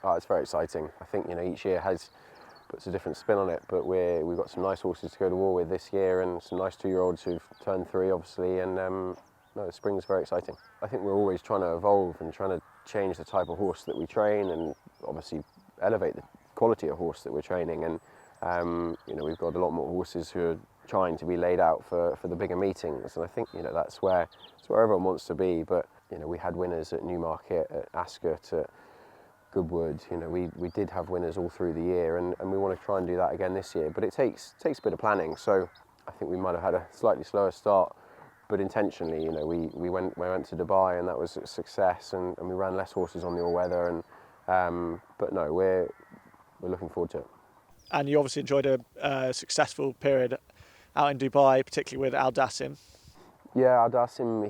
Oh, it's very exciting. I think each year puts a different spin on it, but we've got some nice horses to go to war with this year, and some nice 2-year-olds who've turned 3, obviously, and no, the spring's very exciting. I think we're always trying to evolve and trying to change the type of horse that we train, and obviously elevate the quality of horse that we're training. And we've got a lot more horses who are trying to be laid out for the bigger meetings, and I think that's where everyone wants to be. But we had winners at Newmarket, at Ascot, at Goodwood. We did have winners all through the year, and we want to try and do that again this year. But it takes a bit of planning. So I think we might have had a slightly slower start, but intentionally, we went to Dubai, and that was a success, and we ran less horses on the all-weather. And but no, we're looking forward to it. And you obviously enjoyed a successful period out in Dubai, particularly with Al Dassim. Yeah, Al Dassim,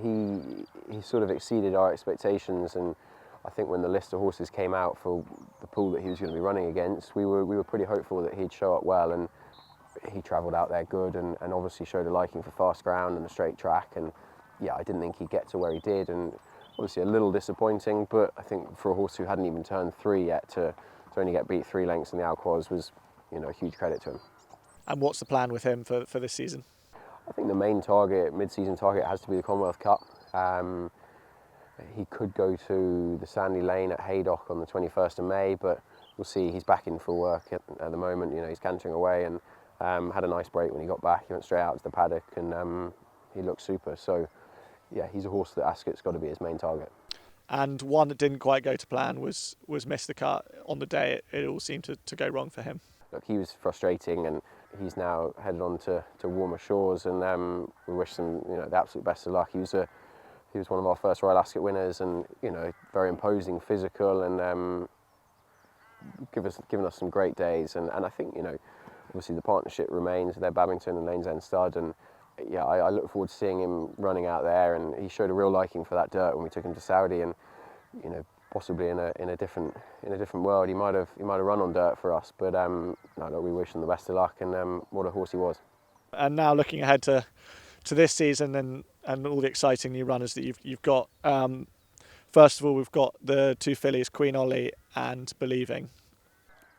he sort of exceeded our expectations, and I think when the list of horses came out for the pool that he was going to be running against, we were pretty hopeful that he'd show up well, and he travelled out there good, and obviously showed a liking for fast ground and a straight track. And yeah, I didn't think he'd get to where he did, and obviously a little disappointing, but I think for a horse who hadn't even turned 3 yet to only get beat 3 lengths in the Alquoz was a huge credit to him. And what's the plan with him for this season? I think the main target, mid-season target, has to be the Commonwealth Cup. He could go to the Sandy Lane at Haydock on the 21st of May, but we'll see. He's back in full work at the moment. He's cantering away, and had a nice break when he got back. He went straight out to the paddock, and he looked super. So yeah, he's a horse that Ascot's got to be his main target. And one that didn't quite go to plan was Miss the Cut. On the day, it all seemed to go wrong for him. Look, he was frustrating, and he's now headed on to warmer shores, and we wish him the absolute best of luck. He was one of our first Royal Ascot winners, and very imposing, physical, and given us some great days. And I think obviously the partnership remains. They're Babington and Lanes End Stud, and yeah, I look forward to seeing him running out there. And he showed a real liking for that dirt when we took him to Saudi, and possibly in a different world he might have run on dirt for us. But no, we wish him the best of luck, and what a horse he was. And now looking ahead to this season and all the exciting new runners that you've got. First of all, we've got the 2 fillies, Queen Ollie and Believing.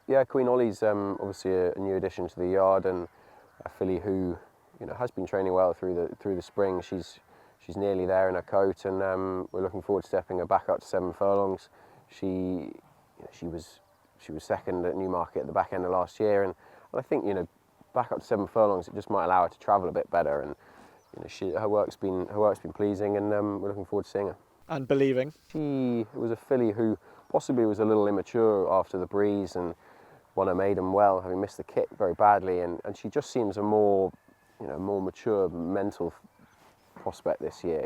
Yeah, Queen Ollie's obviously a new addition to the yard, and a filly who has been training well through the spring. She's nearly there in her coat, and we're looking forward to stepping her back up to 7 furlongs. She was second at Newmarket at the back end of last year, and I think back up to 7 furlongs, it just might allow her to travel a bit better. And her work's been pleasing, and we're looking forward to seeing her. And Believing. She was a filly who possibly was a little immature after the breeze, and won her maiden well, having missed the kit very badly, and she just seems a more mature mental prospect this year.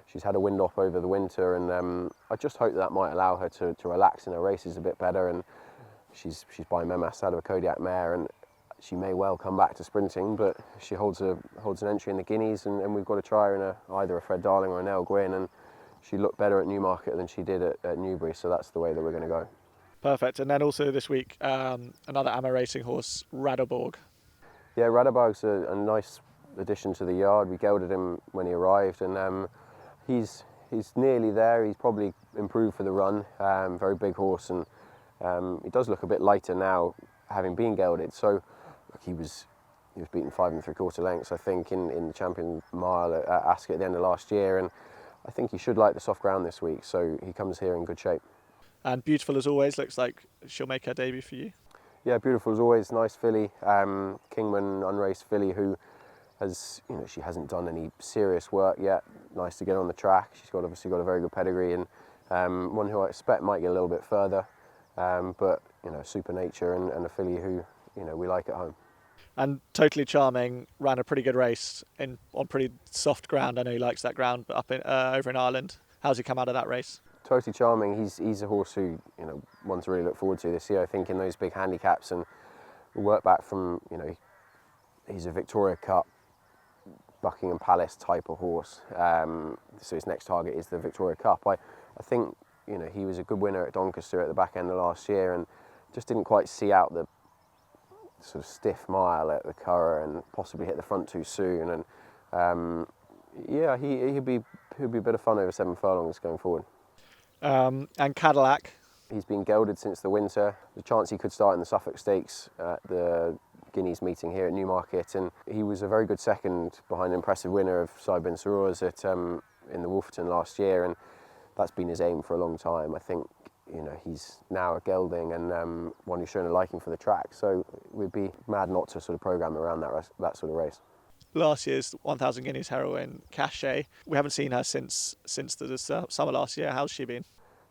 She's had a wind off over the winter, and I just hope that might allow her to relax in her races a bit better. And she's by Memas out of a Kodiak mare, and she may well come back to sprinting, but she holds an entry in the Guineas, and we've got to try her in either a Fred Darling or a Nell Gwyn, and she looked better at Newmarket than she did at Newbury, so that's the way that we're going to go. Perfect. And then also this week, another Ama racing horse, Radeborg. Yeah, Radeborg's a nice addition to the yard. We gelded him when he arrived, and he's nearly there. He's probably improved for the run. Very big horse, and he does look a bit lighter now, having been gelded. So look, he was beaten 5 3/4 lengths, I think, in the Champion Mile at Ascot at the end of last year, and I think he should like the soft ground this week. So he comes here in good shape. And Beautiful as always, looks like she'll make her debut for you. Yeah, Beautiful as always, nice filly, Kingman unraced filly who has, she hasn't done any serious work yet. Nice to get on the track. She's obviously got a very good pedigree, and one who I expect might get a little bit further, but super nature, and a filly who we like at home. And Totally Charming ran a pretty good race on pretty soft ground. I know he likes that ground, but over in Ireland. How's he come out of that race? Totally Charming. He's a horse who one to really look forward to this year. I think in those big handicaps, and work back from he's a Victoria Cup, Buckingham Palace type of horse. So his next target is the Victoria Cup. I think he was a good winner at Doncaster at the back end of last year, and just didn't quite see out the sort of stiff mile at the Curragh, and possibly hit the front too soon. And yeah, he'll be a bit of fun over 7 furlongs going forward. And Cadillac. He's been gelded since the winter. The chance he could start in the Suffolk Stakes at the Guineas meeting here at Newmarket, and he was a very good second behind an impressive winner of Saibin Sarours at in the Wolferton last year, and that's been his aim for a long time. I think he's now a gelding and one who's shown a liking for the track, so we'd be mad not to sort of programme around that sort of race. Last year's 1,000 Guineas heroine, Cachet, we haven't seen her since the summer last year. How's she been?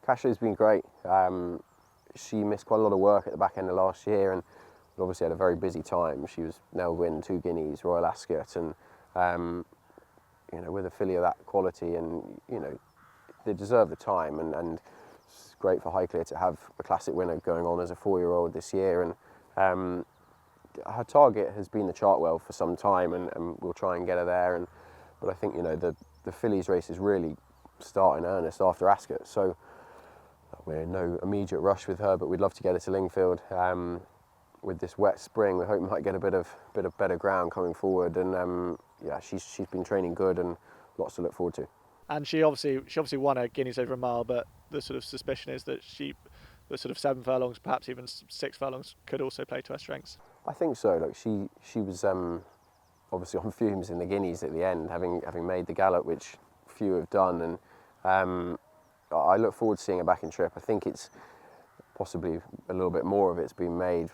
Cachet's been great. She missed quite a lot of work at the back end of last year, and obviously had a very busy time. She was now winning 2 Guineas, Royal Ascot, and with a filly of that quality, and they deserve the time, and it's great for Highclere to have a classic winner going on as a 4-year-old this year. And her target has been the Chartwell for some time, and we'll try and get her there. But I think the fillies races really start in earnest after Ascot, so we're in no immediate rush with her, but we'd love to get her to Lingfield. With this wet spring, we hope we might get a bit of better ground coming forward, and she's been training good and lots to look forward to. And she obviously won her Guineas over a mile, but the sort of suspicion is that the sort of 7 furlongs, perhaps even 6 furlongs, could also play to her strengths. I think so. Like she was obviously on fumes in the Guineas at the end, having made the gallop, which few have done, and I look forward to seeing her back in trip. I think it's possibly a little bit more of it's been made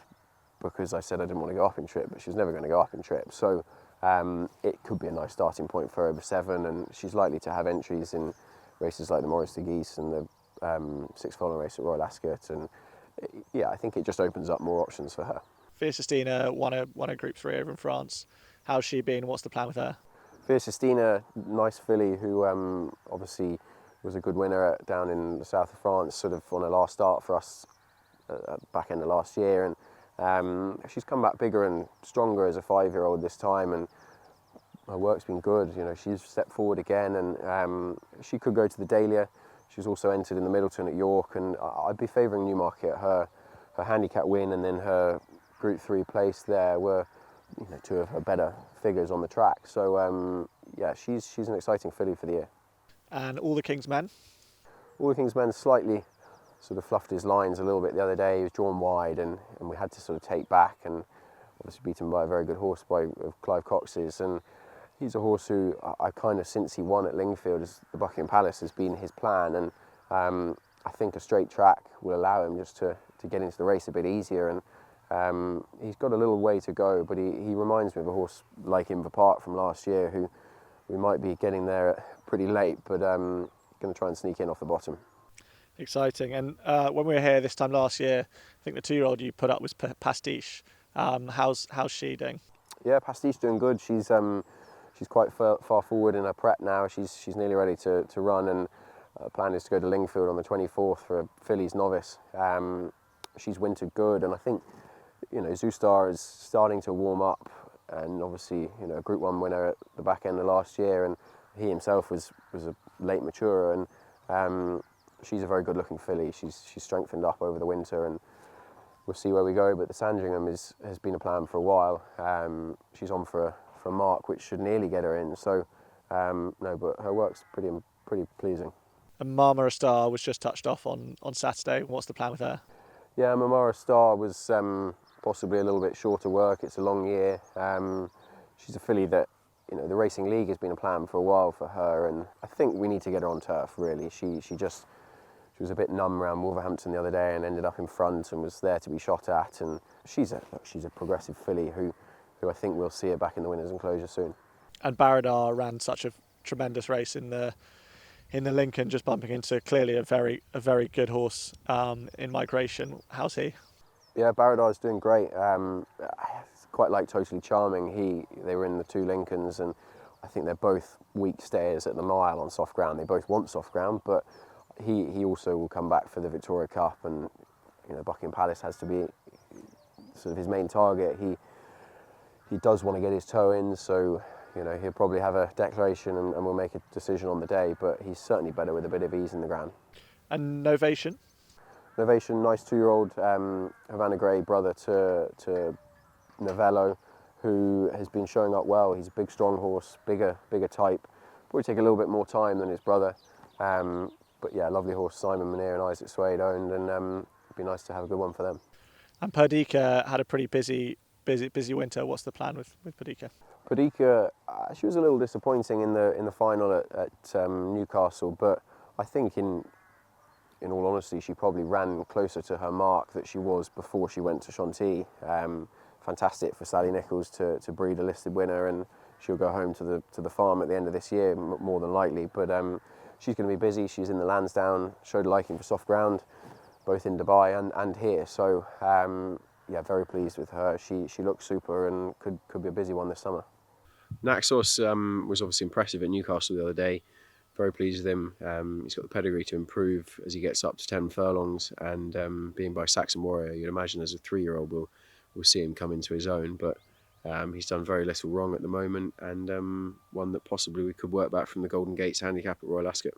because I said I didn't want to go up in trip, but she was never going to go up in trip. So it could be a nice starting point for over 7, and she's likely to have entries in races like the Maurice de Geese and the 6 furlong race at Royal Ascot, and I think it just opens up more options for her. Fierce Estina won a Group 3 over in France. How's she been? What's the plan with her? Fierce Estina, nice filly who obviously was a good winner down in the south of France, sort of on a last start for us back end of last year, and she's come back bigger and stronger as a 5-year-old this time, and her work's been good. She's stepped forward again, and she could go to the Dahlia. She's also entered in the Middleton at York, and I'd be favouring Newmarket. Her handicap win and then her Group 3 place there were 2 of her better figures on the track. So she's an exciting filly for the year. And All the King's Men? All the King's Men slightly sort of fluffed his lines a little bit the other day. He was drawn wide, and we had to sort of take back, and obviously beaten by a very good horse of Clive Cox's. And he's a horse who I kind of, since he won at Lingfield, as the Buckingham Palace has been his plan, and I think a straight track will allow him just to get into the race a bit easier. And he's got a little way to go, but he reminds me of a horse like Inver Park from last year, who we might be getting there pretty late, but going to try and sneak in off the bottom. Exciting. And when we were here this time last year, I think the 2-year-old you put up was Pastiche. How's she doing? Yeah, Pastiche doing good. She's quite far forward in her prep now. She's nearly ready to run, and plan is to go to Lingfield on the 24th for a fillies novice. She's wintered good, and I think Zoustar is starting to warm up, and obviously a Group 1 winner at the back end of last year, and he himself was a late maturer, and she's a very good looking filly. She's strengthened up over the winter, and we'll see where we go, but the Sandringham has been a plan for a while. She's on for a mark which should nearly get her in, so but her work's pretty pleasing. And Marmara Star was just touched off on Saturday. What's the plan with her? Yeah, Marmara Star was possibly a little bit shorter work. It's a long year. She's a filly that the Racing League has been a plan for a while for her, and I think we need to get her on turf, really. She was a bit numb around Wolverhampton the other day and ended up in front and was there to be shot at, and she's a progressive filly who I think we'll see her back in the winners' enclosure soon. And Baradar ran such a tremendous race in the Lincoln, just bumping into clearly a very good horse in Migration. How's he? Yeah, Baradar's doing great. Quite like Totally Charming. They were in the 2 Lincolns, and I think they're both weak stayers at the mile on soft ground. They both want soft ground, but he also will come back for the Victoria Cup, and Buckingham Palace has to be sort of his main target. He does want to get his toe in, so he'll probably have a declaration and we'll make a decision on the day, but he's certainly better with a bit of ease in the ground. And Novation? Novation, nice 2-year-old Havana Grey brother to Novello, who has been showing up well. He's a big, strong horse, bigger type. Probably take a little bit more time than his brother. But yeah, lovely horse, Simon Munir and Isaac Swade owned, and it'd be nice to have a good one for them. And Perdika had a pretty busy winter. What's the plan with Perdika? Perdika, she was a little disappointing in the final at Newcastle, but I think in all honesty, she probably ran closer to her mark that she was before she went to Chantilly. Fantastic for Sally Nichols to breed a listed winner, and she'll go home to the farm at the end of this year, more than likely. But she's going to be busy. She's in the Lansdowne, showed a liking for soft ground, both in Dubai and here. So yeah, very pleased with her. She looks super and could be a busy one this summer. Naxos was obviously impressive at Newcastle the other day. Very pleased with him. He's got the pedigree to improve as he gets up to 10 furlongs, and being by Saxon Warrior, you'd imagine as a 3-year-old we'll see him come into his own. But he's done very little wrong at the moment, and one that possibly we could work back from the Golden Gates handicap at Royal Ascot.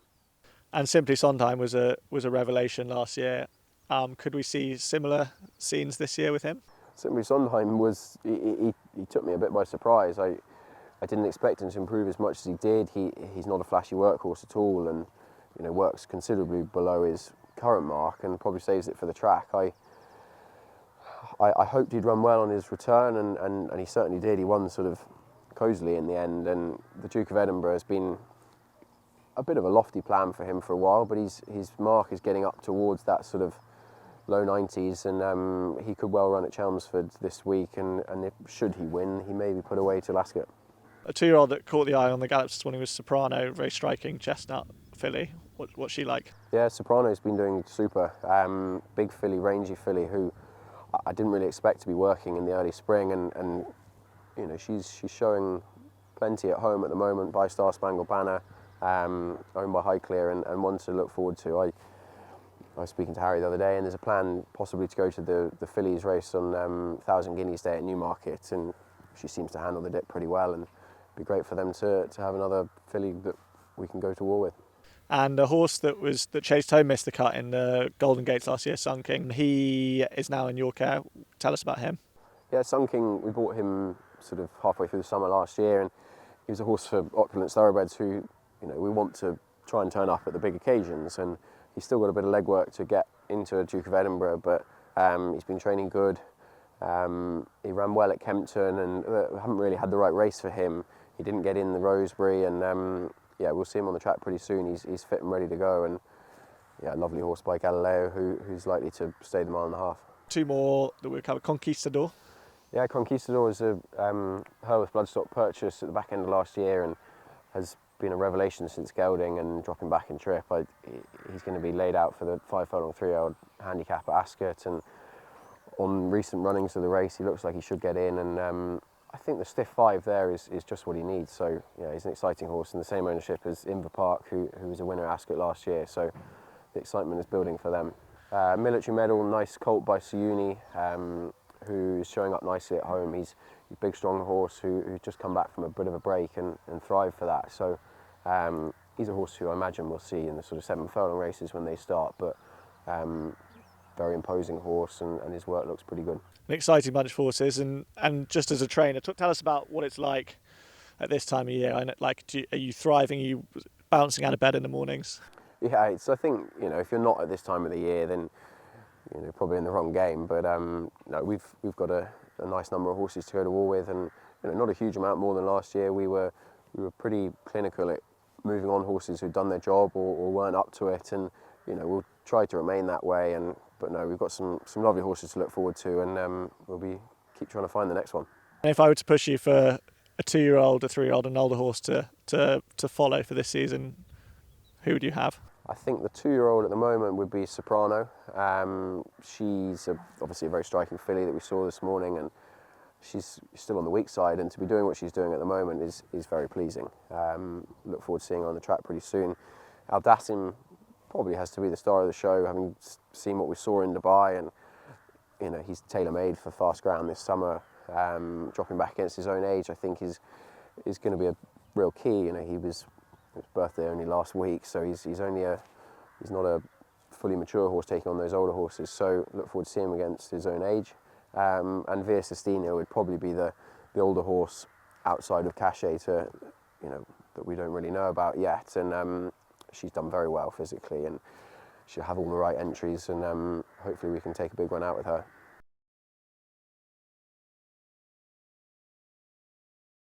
And Simply Sondheim was a revelation last year. Could we see similar scenes this year with him? Simply Sondheim was he took me a bit by surprise. I didn't expect him to improve as much as he did. He's not a flashy workhorse at all, and works considerably below his current mark, and probably saves it for the track. I hoped he'd run well on his return, and he certainly did. He won sort of cosily in the end, and the Duke of Edinburgh has been a bit of a lofty plan for him for a while, but his mark is getting up towards that sort of low 90s, and he could well run at Chelmsford this week, and should he win, he may be put away to Ascot. A 2-year-old that caught the eye on the gallops this morning was Soprano, very striking chestnut filly. What's she like? Yeah, Soprano's been doing super. Big filly, rangy filly, who I didn't really expect to be working in the early spring, and she's showing plenty at home at the moment by Star Spangled Banner, owned by Highclere, and one to look forward to. I was speaking to Harry the other day, and there's a plan possibly to go to the fillies race on 1,000 Guineas Day at Newmarket, and she seems to handle the dip pretty well, and it'd be great for them to have another filly that we can go to war with. And a horse that chased home missed the cut in the Golden Gates last year, Sun King. He is now in your care. Tell us about him. Yeah, Sun King, we bought him sort of halfway through the summer last year, and he was a horse for opulent thoroughbreds who, we want to try and turn up at the big occasions, and he's still got a bit of legwork to get into a Duke of Edinburgh, but he's been training good. He ran well at Kempton, and haven't really had the right race for him. He didn't get in the Rosebery, and yeah, we'll see him on the track pretty soon. He's fit and ready to go, and yeah, lovely horse by Galileo, who's likely to stay the 1.5 miles. Two more that we'll cover. Conquistador. Yeah, Conquistador was a Herworth Bloodstock purchase at the back end of last year, and has been a revelation since gelding and dropping back in trip. He's going to be laid out for the 5 furlong 3-year-old handicap at Ascot, and on recent runnings of the race, he looks like he should get in, and I think the stiff 5 there is just what he needs. So yeah, he's an exciting horse in the same ownership as Inver Park, who was a winner at Ascot last year. So the excitement is building for them. Military Medal, nice colt by Suyuni, who's showing up nicely at home. He's a big, strong horse who's just come back from a bit of a break and thrived for that. So he's a horse who I imagine we'll see in the sort of 7 furlong races when they start. But very imposing horse, and his work looks pretty good. An exciting bunch of horses, and just as a trainer, tell us about what it's like at this time of year. And are you thriving? Are you bouncing out of bed in the mornings? Yeah, I think if you're not at this time of the year, then probably in the wrong game. But no, we've got a nice number of horses to go to war with, and not a huge amount more than last year. We were pretty clinical at moving on horses who'd done their job or weren't up to it, and we'll try to remain that way. But no, we've got some lovely horses to look forward to, and we'll keep trying to find the next one. And if I were to push you for a 2-year-old, a 3-year-old, and an older horse to follow for this season, who would you have? I think the 2-year-old at the moment would be Soprano. She's obviously a very striking filly that we saw this morning, and she's still on the weak side, and to be doing what she's doing at the moment is very pleasing. Look forward to seeing her on the track pretty soon. Aldassim probably has to be the star of the show, having seen what we saw in Dubai, and he's tailor-made for fast ground this summer. Dropping back against his own age, I think is going to be a real key. His birthday only last week, so he's not a fully mature horse taking on those older horses. So look forward to seeing him against his own age. And Via Sestino would probably be the older horse outside of Cachet that we don't really know about yet. And she's done very well physically, and she'll have all the right entries, and hopefully we can take a big one out with her.